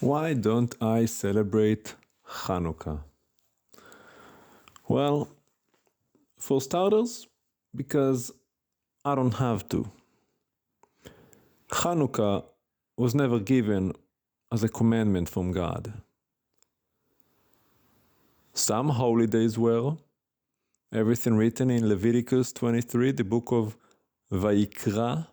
Why don't I celebrate Hanukkah? Well, for starters, because I don't have to. Hanukkah was never given as a commandment from God. Some holidays were. Everything written in Leviticus 23, the book of Vayikra.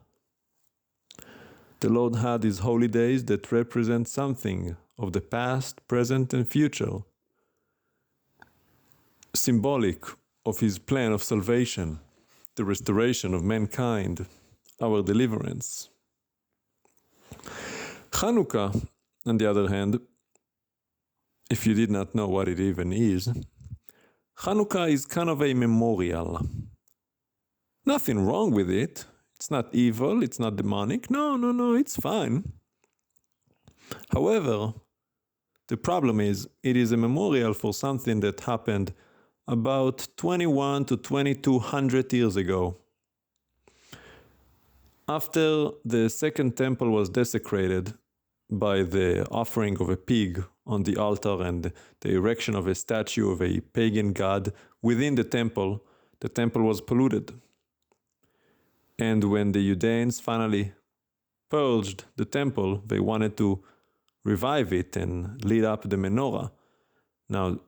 The Lord had his holidays that represent something of the past, present, and future, symbolic of his plan of salvation, the restoration of mankind, our deliverance. Hanukkah, on the other hand, if you did not know what it even is, Hanukkah is kind of a memorial. Nothing wrong with it. It's not evil, it's not demonic. No, it's fine. However, the problem is, it is a memorial for something that happened about 21 to 2200 years ago. After the second temple was desecrated by the offering of a pig on the altar and the erection of a statue of a pagan god within the temple was polluted. And when the Judeans finally purged the temple, they wanted to revive it and lit up the menorah. Now,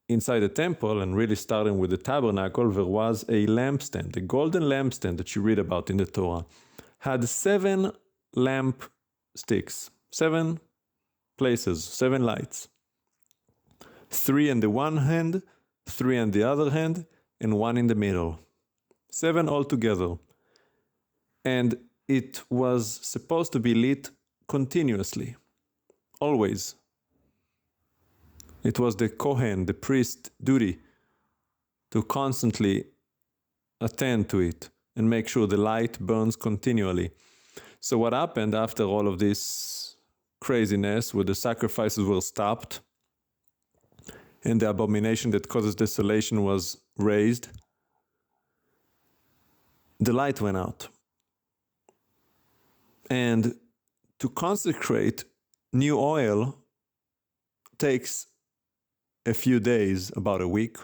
inside the temple, and really starting with the tabernacle, there was a lampstand, a golden lampstand that you read about in the Torah. Had 7 lamp sticks, 7 places, 7 lights. 3 on the one hand, 3 on the other hand, and 1 in the middle. 7 altogether. And it was supposed to be lit continuously, always. It was the Kohen, the priest, duty to constantly attend to it and make sure the light burns continually. So what happened after all of this craziness, where the sacrifices were stopped and the abomination that causes desolation was raised? The light went out. And to consecrate new oil takes a few days, about a week,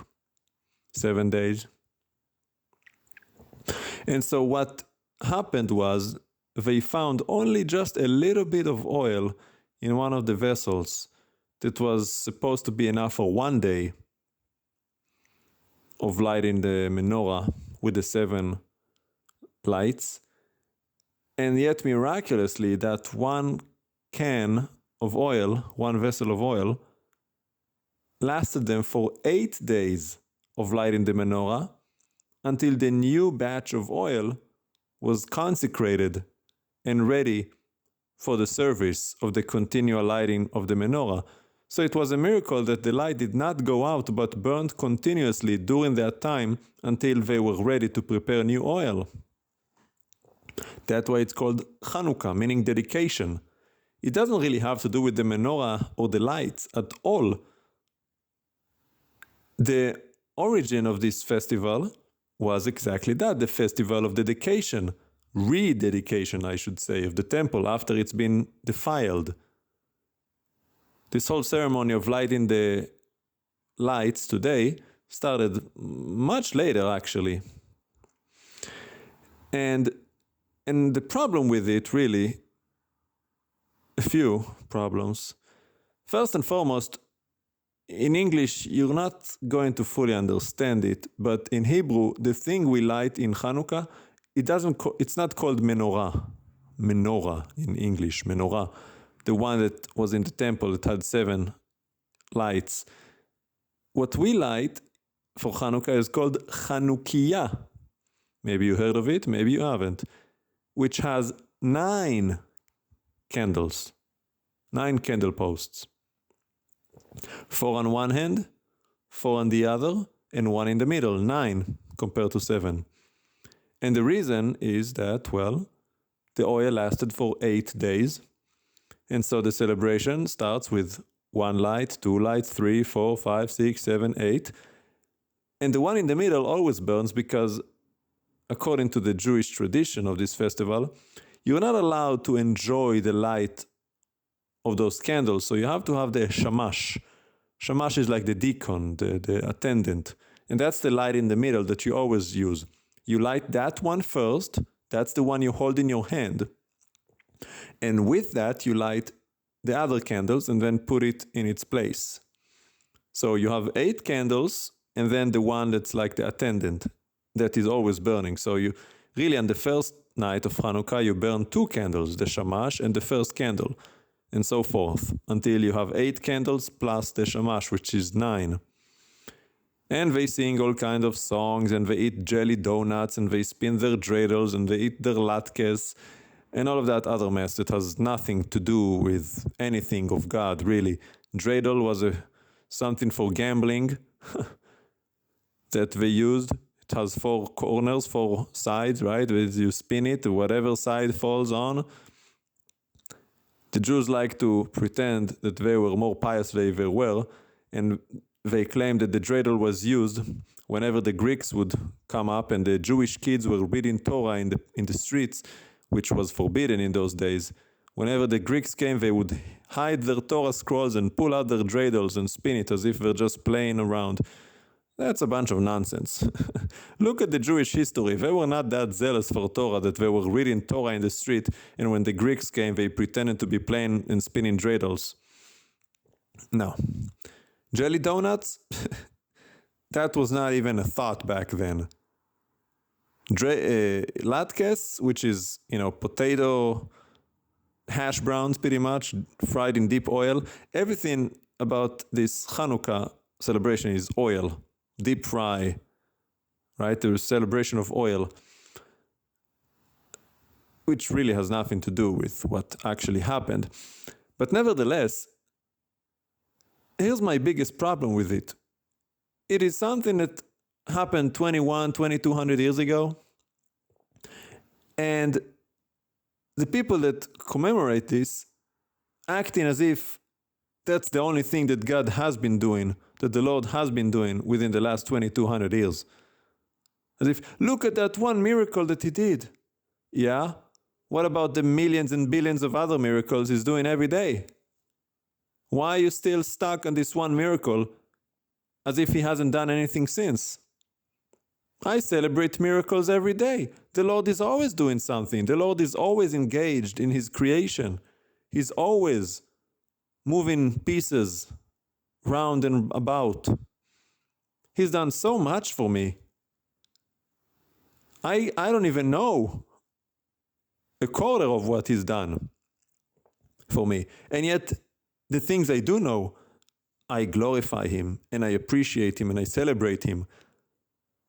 7 days. And so what happened was, they found only just a little bit of oil in one of the vessels that was supposed to be enough for 1 day of lighting the menorah with the 7 lights. And yet miraculously, that 1 can of oil, 1 vessel of oil, lasted them for 8 days of lighting the menorah, until the new batch of oil was consecrated and ready for the service of the continual lighting of the menorah. So it was a miracle that the light did not go out but burned continuously during that time until they were ready to prepare new oil. That's why it's called Hanukkah, meaning dedication. It doesn't really have to do with the menorah or the lights at all. The origin of this festival was exactly that, the festival of dedication, rededication, I should say, of the temple after it's been defiled. This whole ceremony of lighting the lights today started much later, actually. And the problem with it, really, a few problems. First and foremost, in English, you're not going to fully understand it, but in Hebrew, the thing we light in Hanukkah, it's not called menorah. Menorah in English, menorah. The one that was in the temple that had 7 lights. What we light for Hanukkah is called Chanukiah. Maybe you heard of it, maybe you haven't. Which has 9 candles, 9 candle posts. 4 on one hand, 4 on the other, and 1 in the middle, 9 compared to 7. And the reason is that, well, the oil lasted for 8 days. And so the celebration starts with 1 light, 2 lights, 3, 4, 5, 6, 7, 8. And the one in the middle always burns because, according to the Jewish tradition of this festival, you're not allowed to enjoy the light of those candles. So you have to have the shamash. Shamash is like the deacon, the attendant. And that's the light in the middle that you always use. You light that one first. That's the one you hold in your hand. And with that, you light the other candles and then put it in its place. So you have 8 candles and then the one that's like the attendant that is always burning. So you really on the first night of Hanukkah, you burn 2 candles, the shamash and the first candle, and so forth, until you have 8 candles plus the shamash, which is 9. And they sing all kinds of songs, and they eat jelly donuts, and they spin their dreidels, and they eat their latkes, and all of that other mess that has nothing to do with anything of God, really. Dreidel was something for gambling that they used. It has 4 corners, 4 sides, right? You spin it, whatever side falls on. The Jews like to pretend that they were more pious than they were, and they claimed that the dreidel was used whenever the Greeks would come up and the Jewish kids were reading Torah in the streets, which was forbidden in those days. Whenever the Greeks came, they would hide their Torah scrolls and pull out their dreidels and spin it as if they're just playing around. That's a bunch of nonsense. Look at the Jewish history. They were not that zealous for Torah that they were reading Torah in the street, and when the Greeks came, they pretended to be playing and spinning dreidels. No. Jelly donuts? That was not even a thought back then. Latkes, which is, potato hash browns pretty much, fried in deep oil. Everything about this Hanukkah celebration is oil, deep fry, right? There is celebration of oil, which really has nothing to do with what actually happened. But nevertheless, here's my biggest problem with it. It is something that happened 2200 years ago. And the people that commemorate this acting as if that's the only thing that God has been doing, that the Lord has been doing within the last 2200 years. As if, look at that one miracle that he did. Yeah? What about the millions and billions of other miracles he's doing every day? Why are you still stuck on this one miracle as if he hasn't done anything since? I celebrate miracles every day. The Lord is always doing something. The Lord is always engaged in his creation. He's always moving pieces round and about. He's done so much for me. I don't even know a quarter of what he's done for me. And yet, the things I do know, I glorify him and I appreciate him and I celebrate him.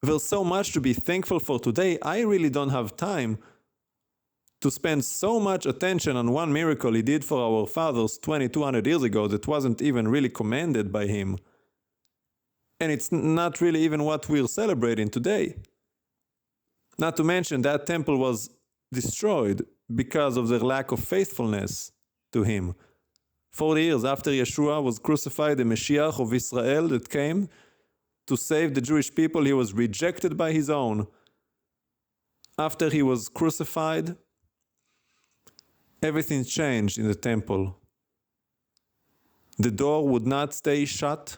There's so much to be thankful for today. I really don't have time to spend so much attention on one miracle he did for our fathers 2200 years ago that wasn't even really commanded by him. And it's not really even what we're celebrating today. Not to mention that temple was destroyed because of their lack of faithfulness to him. 40 years after Yeshua was crucified, the Mashiach of Israel that came to save the Jewish people, he was rejected by his own. After he was crucified, everything changed in the temple. The door would not stay shut.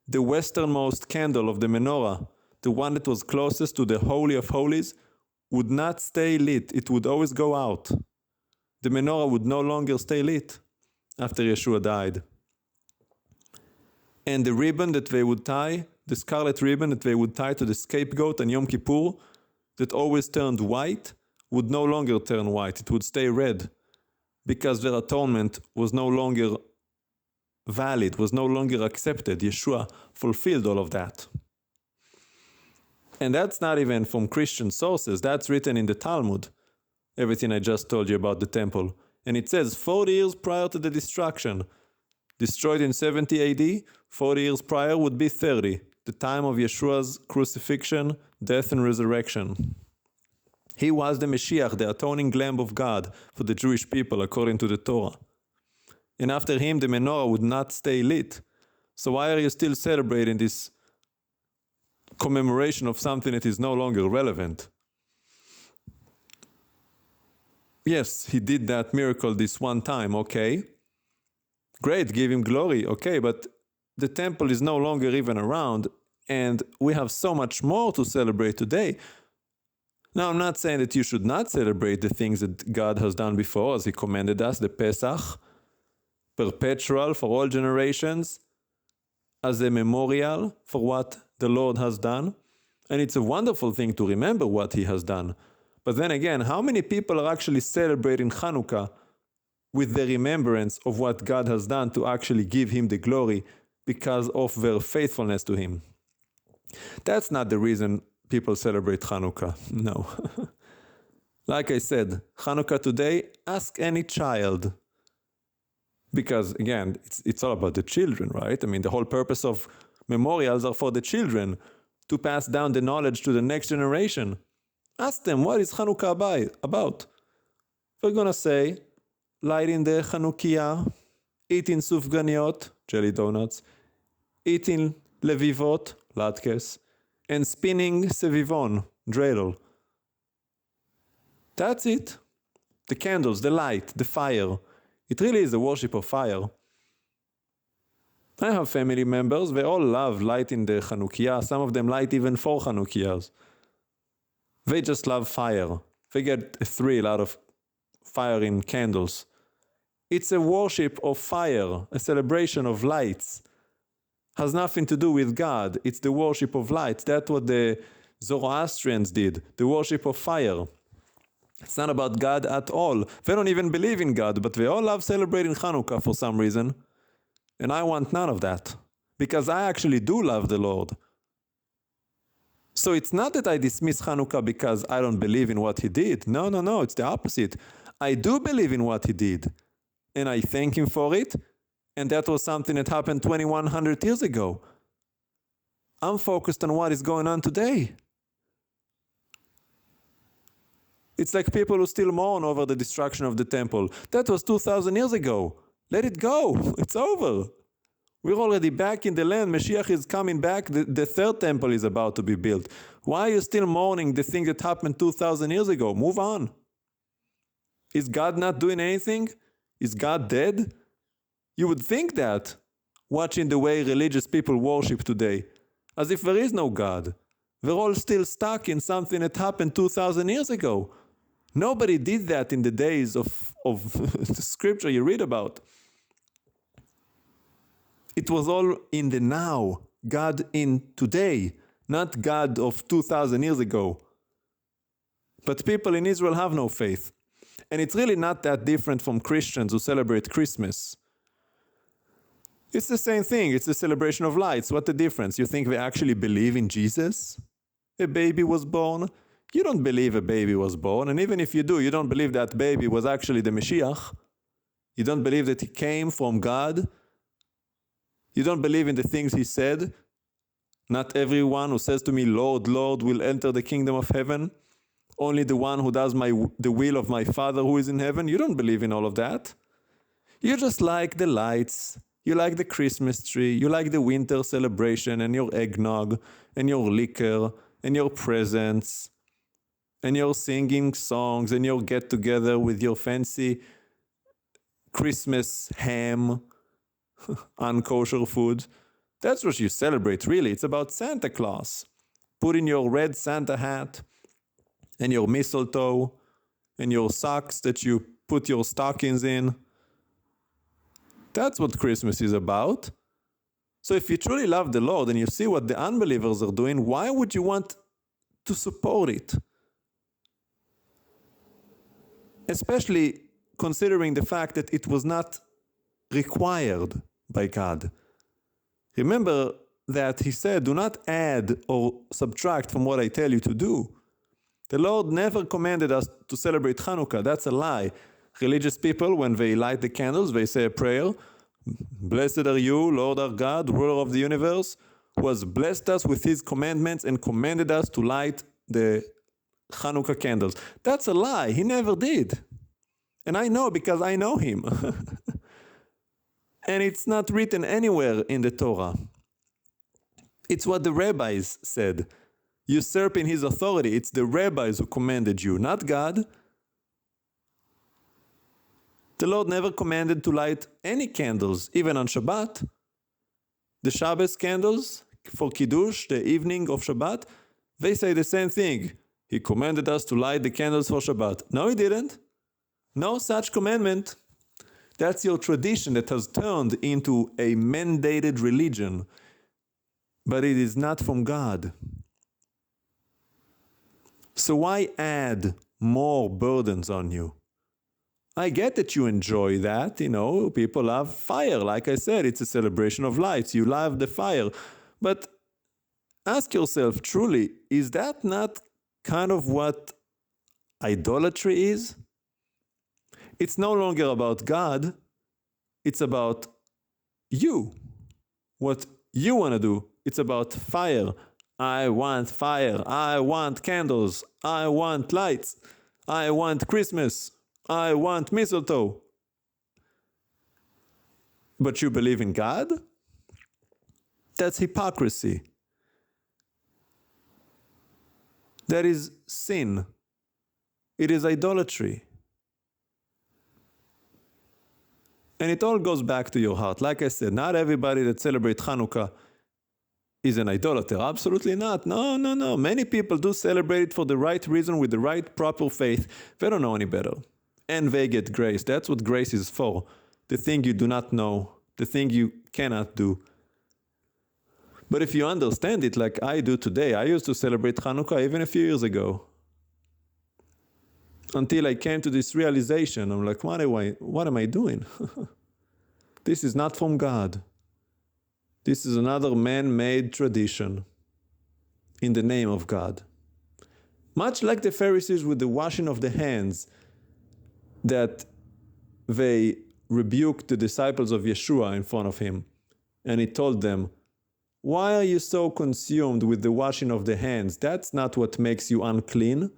The westernmost candle of the menorah, the one that was closest to the Holy of Holies, would not stay lit. It would always go out. The menorah would no longer stay lit after Yeshua died. And the ribbon that they would tie, the scarlet ribbon that they would tie to the scapegoat on Yom Kippur, that always turned white, would no longer turn white. It would stay red, because their atonement was no longer valid, was no longer accepted. Yeshua fulfilled all of that. And that's not even from Christian sources. That's written in the Talmud, everything I just told you about the temple. And it says 40 years prior to the destruction, destroyed in 70 AD, 40 years prior would be 30, the time of Yeshua's crucifixion, death, and resurrection. He was the Mashiach, the atoning Lamb of God for the Jewish people according to the Torah. And after him, the menorah would not stay lit. So why are you still celebrating this commemoration of something that is no longer relevant? Yes, he did that miracle this one time, okay. Great, give him glory, okay, but the temple is no longer even around, and we have so much more to celebrate today. Now, I'm not saying that you should not celebrate the things that God has done before, as he commanded us, the Pesach, perpetual for all generations, as a memorial for what the Lord has done. And it's a wonderful thing to remember what he has done. But then again, how many people are actually celebrating Hanukkah with the remembrance of what God has done to actually give him the glory because of their faithfulness to him? That's not the reason people celebrate Hanukkah, no. Like I said, Hanukkah today, ask any child. Because again, it's all about the children, right? I mean, the whole purpose of memorials are for the children, to pass down the knowledge to the next generation. Ask them, what is Hanukkah about? They're gonna say, lighting the Chanukiah, eating sufganiot, jelly donuts, eating levivot, latkes, and spinning sevivon, dreidel. That's it. The candles, the light, the fire. It really is a worship of fire. I have family members, they all love lighting the Chanukiah. Some of them light even 4 Chanukiahs. They just love fire. They get a thrill out of firing candles. It's a worship of fire, a celebration of lights. Has nothing to do with God. It's the worship of lights. That's what the Zoroastrians did, the worship of fire. It's not about God at all. They don't even believe in God, but they all love celebrating Hanukkah for some reason. And I want none of that, because I actually do love the Lord. So it's not that I dismiss Hanukkah because I don't believe in what he did. No, it's the opposite. I do believe in what he did, and I thank him for it, and that was something that happened 2100 years ago. I'm focused on what is going on today. It's like people who still mourn over the destruction of the temple. That was 2,000 years ago. Let it go. It's over. We're already back in the land. Mashiach is coming back. The third temple is about to be built. Why are you still mourning the thing that happened 2,000 years ago? Move on. Is God not doing anything? Is God dead? You would think that, watching the way religious people worship today, as if there is no God. They're all still stuck in something that happened 2,000 years ago. Nobody did that in the days of the scripture you read about. It was all in the now, God in today, not God of 2,000 years ago. But people in Israel have no faith. And it's really not that different from Christians who celebrate Christmas. It's the same thing. It's a celebration of lights. What's the difference? You think they actually believe in Jesus? A baby was born? You don't believe a baby was born. And even if you do, you don't believe that baby was actually the Mashiach. You don't believe that he came from God. You don't believe in the things he said. Not everyone who says to me, Lord, Lord, will enter the kingdom of heaven. Only the one who does the will of my Father who is in heaven. You don't believe in all of that. You just like the lights. You like the Christmas tree. You like the winter celebration and your eggnog and your liquor and your presents and your singing songs and your get-together with your fancy Christmas ham, unkosher food. That's what you celebrate, really. It's about Santa Claus. Put in your red Santa hat and your mistletoe and your socks that you put your stockings in. That's what Christmas is about. So if you truly love the Lord and you see what the unbelievers are doing, why would you want to support it? Especially considering the fact that it was not required by God. Remember that he said, do not add or subtract from what I tell you to do. The Lord never commanded us to celebrate Hanukkah. That's a lie. Religious people, when they light the candles, they say a prayer. Blessed are you, Lord our God, ruler of the universe, who has blessed us with his commandments and commanded us to light the Hanukkah candles. That's a lie. He never did. And I know because I know him. And it's not written anywhere in the Torah. It's what the rabbis said. Usurping his authority. It's the rabbis who commanded you, not God. The Lord never commanded to light any candles, even on Shabbat. The Shabbos candles for Kiddush, the evening of Shabbat, they say the same thing. He commanded us to light the candles for Shabbat. No, he didn't. No such commandment. That's your tradition that has turned into a mandated religion, but it is not from God. So why add more burdens on you? I get that you enjoy that, people love fire. Like I said, it's a celebration of lights. You love the fire. But ask yourself, truly, is that not kind of what idolatry is? It's no longer about God. It's about you. What you want to do. It's about fire. I want fire. I want candles. I want lights. I want Christmas. I want mistletoe. But you believe in God? That's hypocrisy. That is sin. It is idolatry. And it all goes back to your heart. Like I said, not everybody that celebrates Hanukkah is an idolater. Absolutely not. No. Many people do celebrate it for the right reason, with the right proper faith. They don't know any better. And they get grace. That's what grace is for. The thing you do not know. The thing you cannot do. But if you understand it like I do today, I used to celebrate Hanukkah even a few years ago. Until I came to this realization, I'm like, what am I doing? This is not from God. This is another man-made tradition in the name of God. Much like the Pharisees with the washing of the hands, that they rebuked the disciples of Yeshua in front of him. And he told them, why are you so consumed with the washing of the hands? That's not what makes you unclean.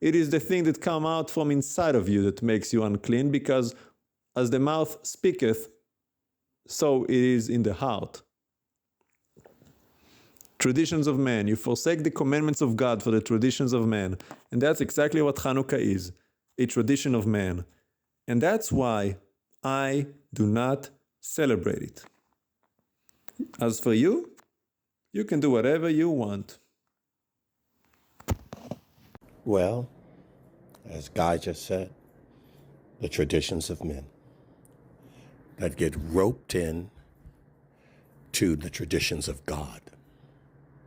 It is the thing that come out from inside of you that makes you unclean, because as the mouth speaketh, so it is in the heart. Traditions of man. You forsake the commandments of God for the traditions of man. And that's exactly what Hanukkah is, a tradition of man. And that's why I do not celebrate it. As for you, you can do whatever you want. Well, as Guy just said, the traditions of men that get roped in to the traditions of God,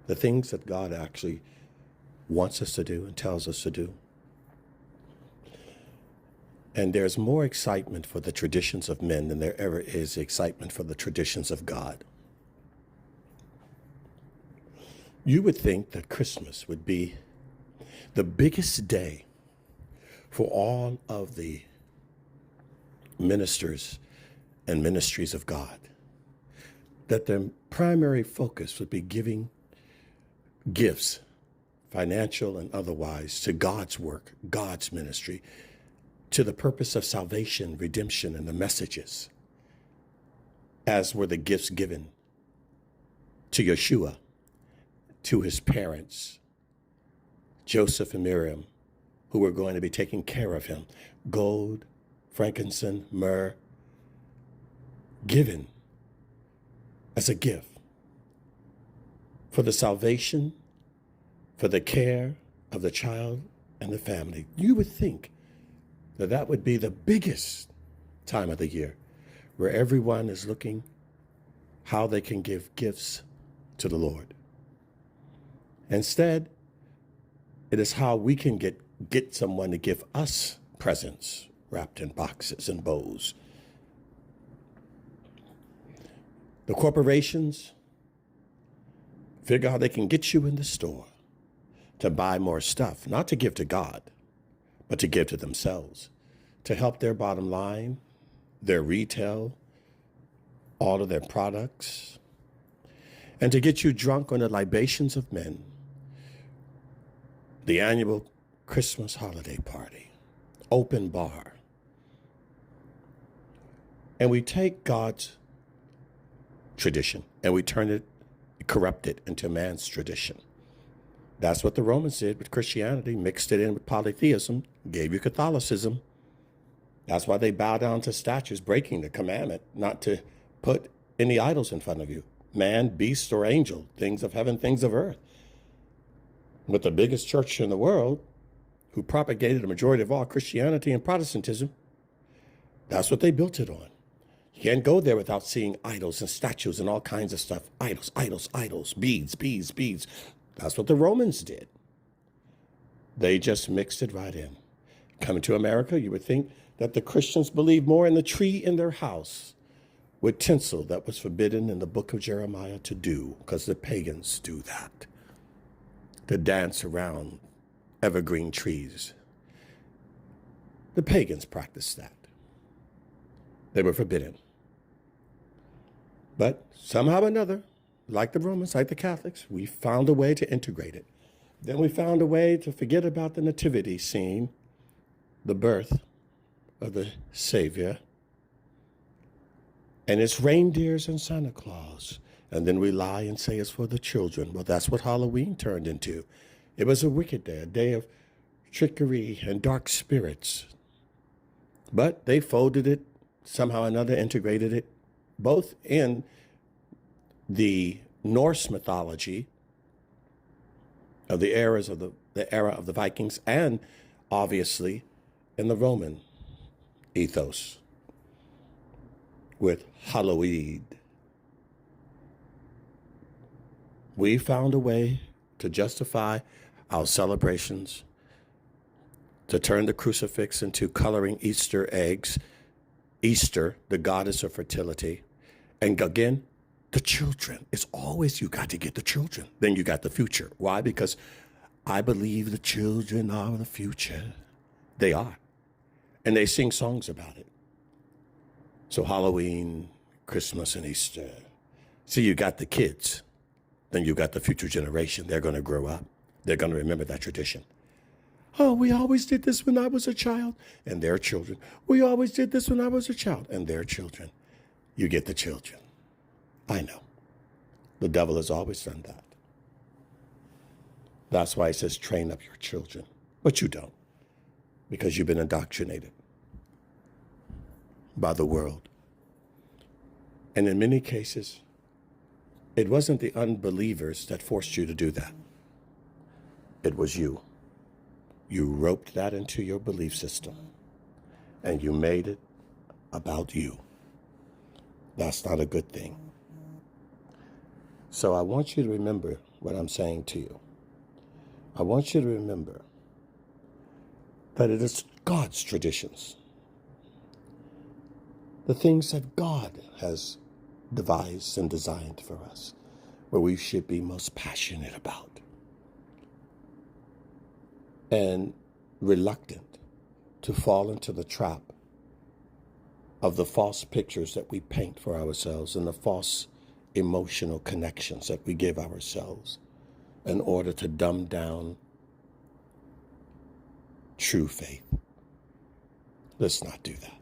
the things that God actually wants us to do and tells us to do. And there's more excitement for the traditions of men than there ever is excitement for the traditions of God. You would think that Christmas would be the biggest day for all of the ministers and ministries of God, that their primary focus would be giving gifts, financial and otherwise, to God's work, God's ministry, to the purpose of salvation, redemption, and the messages, as were the gifts given to Yeshua, to his parents, Joseph and Miriam, who were going to be taking care of him. Gold, frankincense, myrrh, given as a gift for the salvation, for the care of the child and the family. You would think that that would be the biggest time of the year, where everyone is looking how they can give gifts to the Lord. Instead, it is how we can get someone to give us presents wrapped in boxes and bows. The corporations figure how they can get you in the store to buy more stuff, not to give to God, but to give to themselves, to help their bottom line, their retail, all of their products, and to get you drunk on the libations of men, the annual Christmas holiday party, open bar. And we take God's tradition and we corrupt it into man's tradition. That's what the Romans did with Christianity, mixed it in with polytheism, gave you Catholicism. That's why they bow down to statues, breaking the commandment not to put any idols in front of you. Man, beast, or angel, things of heaven, things of earth. But the biggest church in the world, who propagated the majority of all Christianity and Protestantism, that's what they built it on. You can't go there without seeing idols and statues and all kinds of stuff. Idols, idols, idols, beads, beads, beads. That's what the Romans did. They just mixed it right in. Coming to America, you would think that the Christians believed more in the tree in their house with tinsel that was forbidden in the book of Jeremiah to do, because the pagans do that, to dance around evergreen trees. The pagans practiced that. They were forbidden. But somehow or another, like the Romans, like the Catholics, we found a way to integrate it. Then we found a way to forget about the nativity scene, the birth of the Savior, and it's reindeers and Santa Claus. And then we lie and say it's for the children. Well, that's what Halloween turned into. It was a wicked day, a day of trickery and dark spirits. But they folded it, somehow or another integrated it, both in the Norse mythology of the era of the Vikings, and obviously in the Roman ethos with Halloween. We found a way to justify our celebrations, to turn the crucifix into coloring Easter eggs, Easter, the goddess of fertility, and again, the children. It's always, you got to get the children. Then you got the future. Why? Because I believe the children are the future. They are. And they sing songs about it. So Halloween, Christmas, and Easter. See, you got the kids. Then you got the future generation. They're going to grow up. They're going to remember that tradition. Oh, we always did this when I was a child. And their children. We always did this when I was a child. And their children. You get the children. I know. The devil has always done that. That's why he says, train up your children. But you don't. Because you've been indoctrinated by the world. And in many cases, it wasn't the unbelievers that forced you to do that. It was you. You roped that into your belief system, and you made it about you. That's not a good thing. So I want you to remember what I'm saying to you. I want you to remember that it is God's traditions, the things that God has devised and designed for us, where we should be most passionate about and reluctant to fall into the trap of the false pictures that we paint for ourselves and the false emotional connections that we give ourselves in order to dumb down true faith. Let's not do that.